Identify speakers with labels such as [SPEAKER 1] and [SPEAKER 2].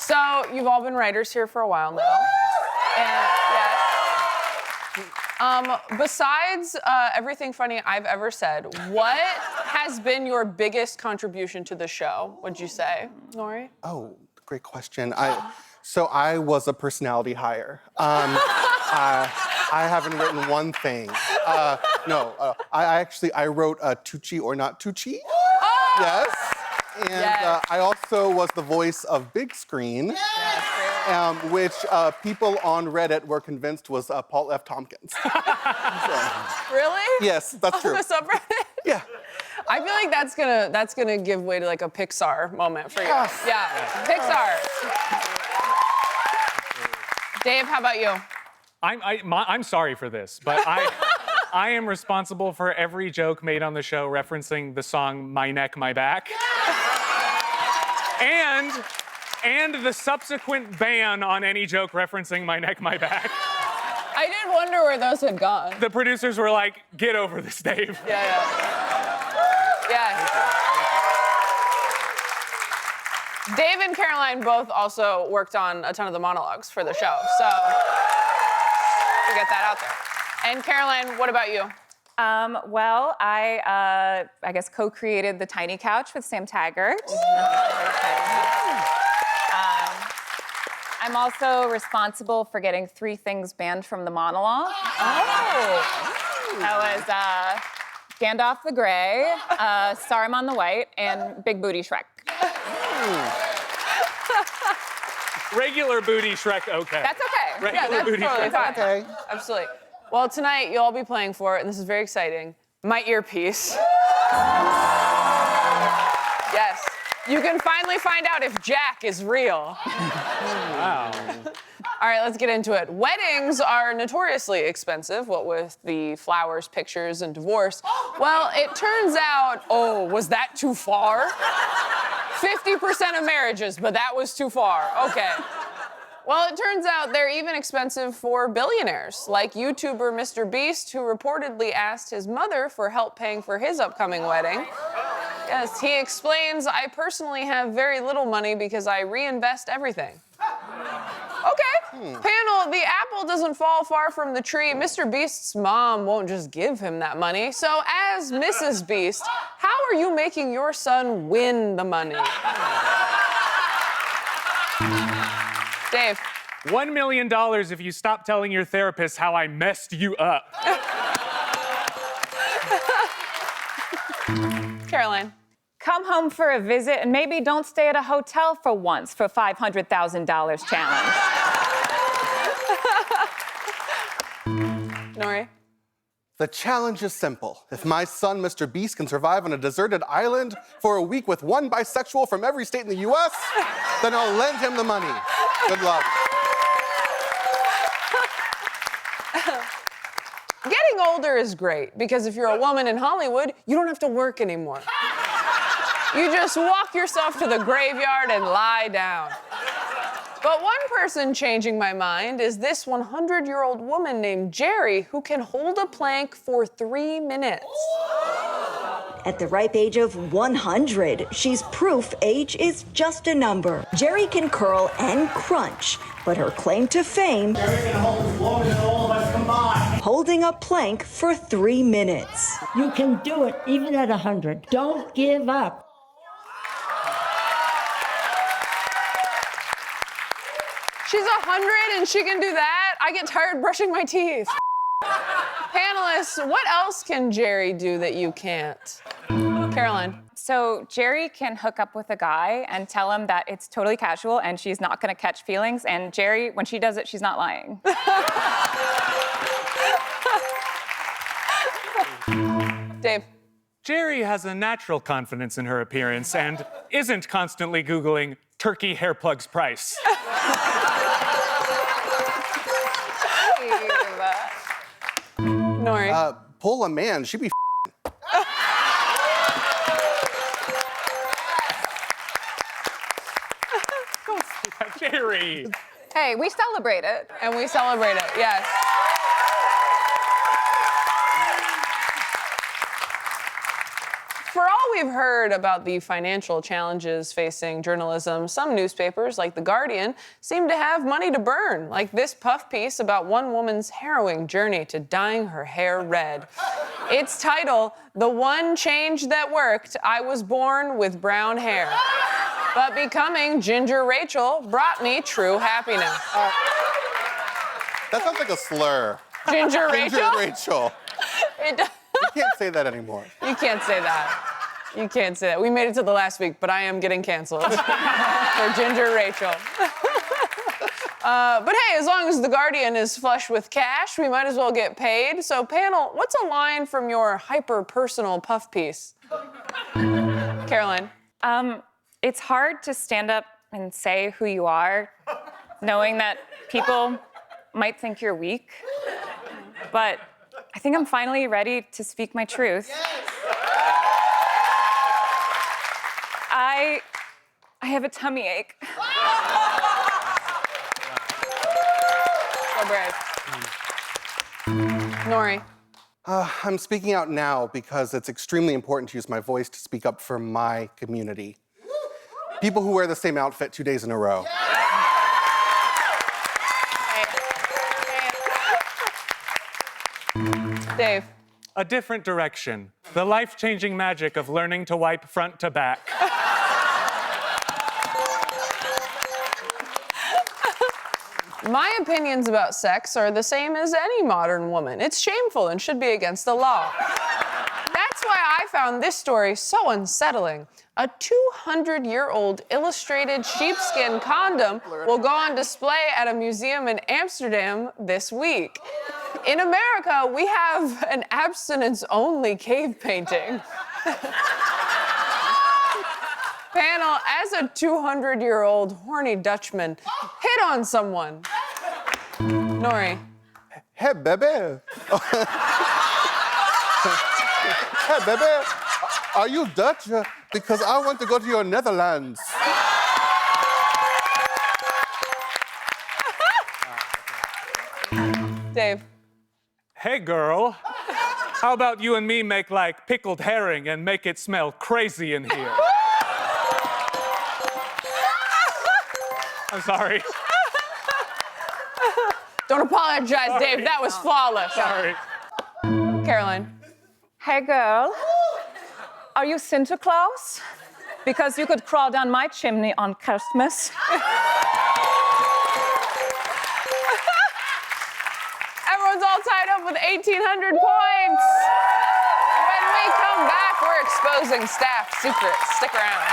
[SPEAKER 1] So you've all been writers here for a while now. And yes. Besides everything funny I've ever said, what has been your biggest contribution to the show, would you say, Nori?
[SPEAKER 2] Oh, great question. So I was a personality hire. I haven't written one thing. I wrote Tucci or Not Tucci.
[SPEAKER 1] Oh!
[SPEAKER 2] Yes. And I also was the voice of Big Screen, which people on Reddit were convinced was Paul F. Tompkins.
[SPEAKER 1] Really?
[SPEAKER 2] Yes, that's true.
[SPEAKER 1] On the subreddit?
[SPEAKER 2] Yeah.
[SPEAKER 1] I feel like that's gonna give way to like a Pixar moment for you.
[SPEAKER 2] Yes.
[SPEAKER 1] Yeah, Pixar. Dave, how about you?
[SPEAKER 3] I'm sorry for this, but I am responsible for every joke made on the show referencing the song My Neck, My Back. And the subsequent ban on any joke referencing My Neck, My Back.
[SPEAKER 1] I did wonder where those had gone.
[SPEAKER 3] The producers were like, get over this, Dave.
[SPEAKER 1] Yeah. Dave and Caroline both also worked on a ton of the monologues for the show, so to get that out there. And Caroline, what about you?
[SPEAKER 4] Well, I guess co-created the Tiny Couch with Sam Taggart. I'm also responsible for getting 3 things banned from the monologue.
[SPEAKER 1] Oh.
[SPEAKER 4] That was Gandalf the Grey, Saruman the White, and Big Booty Shrek.
[SPEAKER 3] Regular booty Shrek, okay.
[SPEAKER 4] That's okay.
[SPEAKER 3] Regular
[SPEAKER 1] That's
[SPEAKER 3] booty
[SPEAKER 1] totally
[SPEAKER 3] Shrek.
[SPEAKER 1] fine. Okay. Absolutely. Well, tonight you'll all be playing for, and this is very exciting, my earpiece. Yes. You can finally find out if Jack is real.
[SPEAKER 3] Wow.
[SPEAKER 1] All right, let's get into it. Weddings are notoriously expensive, what with the flowers, pictures, and divorce. Well, it turns out, oh, was that too far? 50% of marriages, but that was too far. Okay. Well, it turns out they're even expensive for billionaires, like YouTuber MrBeast, who reportedly asked his mother for help paying for his upcoming wedding. Yes, he explains, I personally have very little money because I reinvest everything. Okay. Panel, the apple doesn't fall far from the tree. MrBeast's mom won't just give him that money. So as Mrs. Beast, how are you making your son win the money? Dave.
[SPEAKER 3] $1 million if you stop telling your therapist how I messed you up.
[SPEAKER 1] Caroline.
[SPEAKER 4] Come home for a visit and maybe don't stay at a hotel for once for $500,000 challenge.
[SPEAKER 1] Nori.
[SPEAKER 2] The challenge is simple. If my son, Mr. Beast, can survive on a deserted island for a week with one bisexual from every state in the U.S., then I'll lend him the money. Good luck.
[SPEAKER 1] Getting older is great because if you're a woman in Hollywood, you don't have to work anymore. You just walk yourself to the graveyard and lie down. But one person changing my mind is this 100-year-old woman named Jerry who can hold a plank for 3 minutes.
[SPEAKER 5] At the ripe age of 100, she's proof age is just a number. Jerry can curl and crunch, but her claim to fame,
[SPEAKER 6] Jerry can hold as long as all of us combined.
[SPEAKER 5] Holding a plank for 3 minutes.
[SPEAKER 7] You can do it even at 100. Don't give up.
[SPEAKER 1] She's 100 and she can do that? I get tired brushing my teeth. Panelists, what else can Jerry do that you can't? Caroline.
[SPEAKER 4] So Jerry can hook up with a guy and tell him that it's totally casual and she's not gonna catch feelings. And Jerry, when she does it, she's not lying.
[SPEAKER 1] Dave.
[SPEAKER 3] Jerry has a natural confidence in her appearance and isn't constantly Googling turkey hair plugs price.
[SPEAKER 1] Nori.
[SPEAKER 2] Pull a man, she be
[SPEAKER 3] Jerry.
[SPEAKER 4] Hey, we celebrate it.
[SPEAKER 1] And we celebrate it, yes. For all we've heard about the financial challenges facing journalism, some newspapers, like The Guardian, seem to have money to burn, like this puff piece about one woman's harrowing journey to dyeing her hair red. Its title, "The One Change That Worked, I Was Born with Brown Hair. But becoming Ginger Rachel brought me true happiness."
[SPEAKER 2] That sounds like a slur.
[SPEAKER 1] Ginger Rachel?
[SPEAKER 2] Ginger Rachel.
[SPEAKER 1] It does.
[SPEAKER 2] You can't say that anymore.
[SPEAKER 1] You can't say that. You can't say that. We made it to the last week, but I am getting canceled for Ginger Rachel. But hey, as long as The Guardian is flush with cash, we might as well get paid. So panel, what's a line from your hyper-personal puff piece? Caroline.
[SPEAKER 4] It's hard to stand up and say who you are, knowing that people might think you're weak. But I think I'm finally ready to speak my truth. Yes. I have a tummy ache.
[SPEAKER 1] So brave. Nori.
[SPEAKER 2] I'm speaking out now because it's extremely important to use my voice to speak up for my community. People who wear the same outfit 2 days in a row.
[SPEAKER 1] Dave.
[SPEAKER 3] A different direction. The life-changing magic of learning to wipe front to back.
[SPEAKER 1] My opinions about sex are the same as any modern woman. It's shameful and should be against the law. That's why I found this story so unsettling. A 200-year-old illustrated sheepskin condom will go on display at a museum in Amsterdam this week. In America, we have an abstinence-only cave painting. Panel, as a 200-year-old horny Dutchman, hit on someone. Nori.
[SPEAKER 2] Hey, baby. Hey, baby. Are you Dutch? Because I want to go to your Netherlands.
[SPEAKER 1] Dave.
[SPEAKER 3] Hey, girl. How about you and me make like pickled herring and make it smell crazy in here? I'm sorry.
[SPEAKER 1] Don't apologize, Dave. That was flawless.
[SPEAKER 3] Sorry.
[SPEAKER 1] Caroline.
[SPEAKER 4] Hey, girl. Are you Santa Claus? Because you could crawl down my chimney on Christmas.
[SPEAKER 1] Everyone's all tied up with 1,800 points. When we come back, we're exposing staff secrets. Stick around.